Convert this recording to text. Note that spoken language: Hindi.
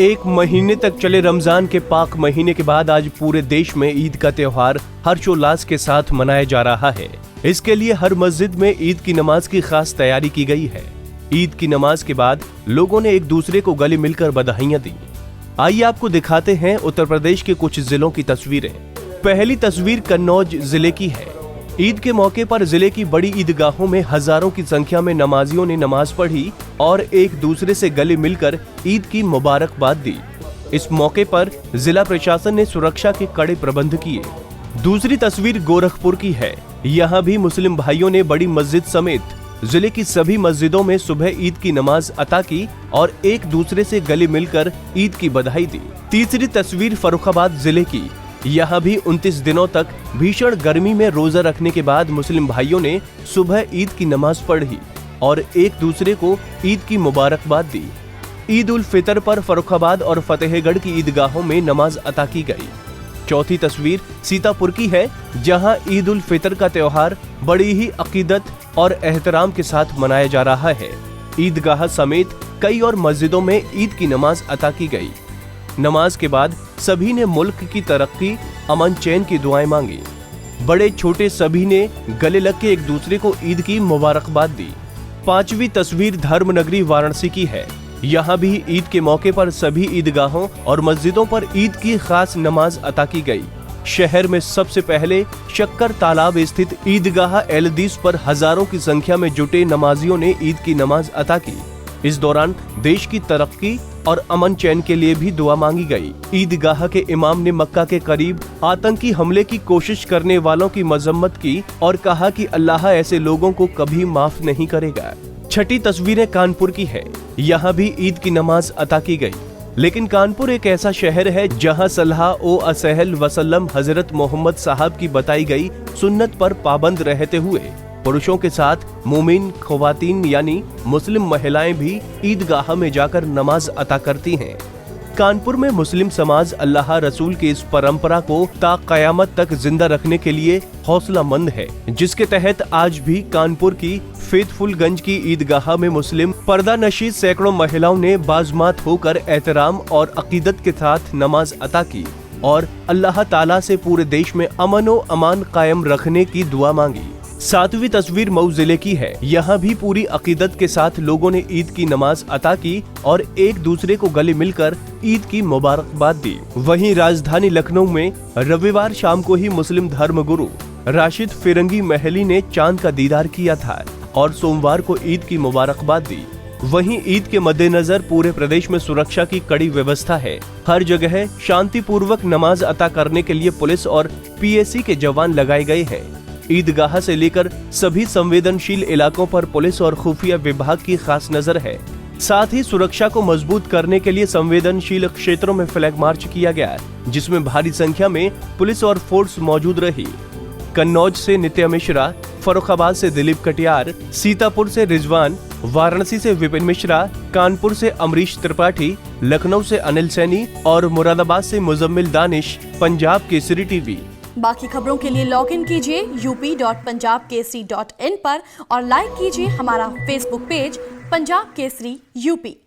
एक महीने तक चले रमजान के पाक महीने के बाद आज पूरे देश में ईद का त्योहार हर्षोल्लास के साथ मनाया जा रहा है। इसके लिए हर मस्जिद में ईद की नमाज की खास तैयारी की गई है। ईद की नमाज के बाद लोगों ने एक दूसरे को गले मिलकर बधाइयां दी। आइए आपको दिखाते हैं उत्तर प्रदेश के कुछ जिलों की तस्वीरें। पहली तस्वीर कन्नौज जिले की है। ईद के मौके पर जिले की बड़ी ईदगाहों में हजारों की संख्या में नमाजियों ने नमाज पढ़ी और एक दूसरे से गले मिलकर ईद की मुबारकबाद दी। इस मौके पर जिला प्रशासन ने सुरक्षा के कड़े प्रबंध किए। दूसरी तस्वीर गोरखपुर की है। यहाँ भी मुस्लिम भाइयों ने बड़ी मस्जिद समेत जिले की सभी मस्जिदों में सुबह ईद की नमाज अता की और एक दूसरे से गले मिलकर ईद की बधाई दी। तीसरी तस्वीर फर्रुखाबाद जिले की। यहाँ भी 29 दिनों तक भीषण गर्मी में रोजा रखने के बाद मुस्लिम भाइयों ने सुबह ईद की नमाज पढ़ी और एक दूसरे को ईद की मुबारकबाद दी। ईद उल फितर पर फर्रुखाबाद और फतेहगढ़ की ईदगाहों में नमाज अता की गई। चौथी तस्वीर सीतापुर की है, जहां ईद उल फितर का त्योहार बड़ी ही अकीदत और एहतराम के साथ मनाया जा रहा है। ईदगाह समेत कई और मस्जिदों में ईद की नमाज अता की गई। नमाज के बाद सभी ने मुल्क की तरक्की, अमन चैन की दुआएं मांगी। बड़े छोटे सभी ने गले लग के एक दूसरे को ईद की मुबारकबाद दी। पांचवी तस्वीर धर्मनगरी वाराणसी की है। यहाँ भी ईद के मौके पर सभी ईदगाहों और मस्जिदों पर ईद की खास नमाज अता की गई। शहर में सबसे पहले शक्कर तालाब स्थित ईदगाह एलदीस पर हजारों की संख्या में जुटे नमाजियों ने ईद की नमाज अता की। इस दौरान देश की तरक्की और अमन चैन के लिए भी दुआ मांगी गई। ईदगाह के इमाम ने मक्का के करीब आतंकी हमले की कोशिश करने वालों की मजम्मत की और कहा कि अल्लाह ऐसे लोगों को कभी माफ नहीं करेगा। छठी तस्वीरें कानपुर की है। यहाँ भी ईद की नमाज अता की गई। लेकिन कानपुर एक ऐसा शहर है जहाँ सल्लल्लाहु अलैहि वसल्लम हजरत मोहम्मद साहब की बताई गई सुन्नत पर पाबंद रहते हुए पुरुषों के साथ मोमिन ख्वातीन यानी मुस्लिम महिलाएं भी ईदगाह में जाकर नमाज अता करती हैं। कानपुर में मुस्लिम समाज अल्लाह रसूल की इस परंपरा को ता कयामत तक जिंदा रखने के लिए हौसलामंद है, जिसके तहत आज भी कानपुर की फेथफुलगंज की ईदगाह में मुस्लिम पर्दा नशीद सैकड़ों महिलाओं ने बाजमात होकर एहतराम और अकीदत के साथ नमाज अता की और अल्लाह ताला से पूरे देश में अमन व अमान कायम रखने की दुआ मांगी। सातवीं तस्वीर मऊ जिले की है। यहाँ भी पूरी अकीदत के साथ लोगों ने ईद की नमाज अता की और एक दूसरे को गले मिलकर ईद की मुबारकबाद दी। वहीं राजधानी लखनऊ में रविवार शाम को ही मुस्लिम धर्मगुरु राशिद फिरंगी महली ने चांद का दीदार किया था और सोमवार को ईद की मुबारकबाद दी। वहीं ईद के मद्देनजर पूरे प्रदेश में सुरक्षा की कड़ी व्यवस्था है। हर जगह शांतिपूर्वक नमाज अता करने के लिए पुलिस और पीएसी के जवान लगाए गए हैं। ईदगाह से लेकर सभी संवेदनशील इलाकों पर पुलिस और खुफिया विभाग की खास नजर है। साथ ही सुरक्षा को मजबूत करने के लिए संवेदनशील क्षेत्रों में फ्लैग मार्च किया गया, जिसमें भारी संख्या में पुलिस और फोर्स मौजूद रही। कन्नौज से नित्या मिश्रा, फर्रुखाबाद से दिलीप कटियार, सीतापुर से रिजवान, वाराणसी से विपिन मिश्रा, कानपुर से अमरीश त्रिपाठी, लखनऊ से अनिल सैनी और मुरादाबाद से मुजम्मिल दानिश। पंजाब केसरी टीवी। बाकी खबरों के लिए लॉग इन कीजिए up.punjabkesari.in पर और लाइक कीजिए हमारा Facebook page Punjab Kesari UP.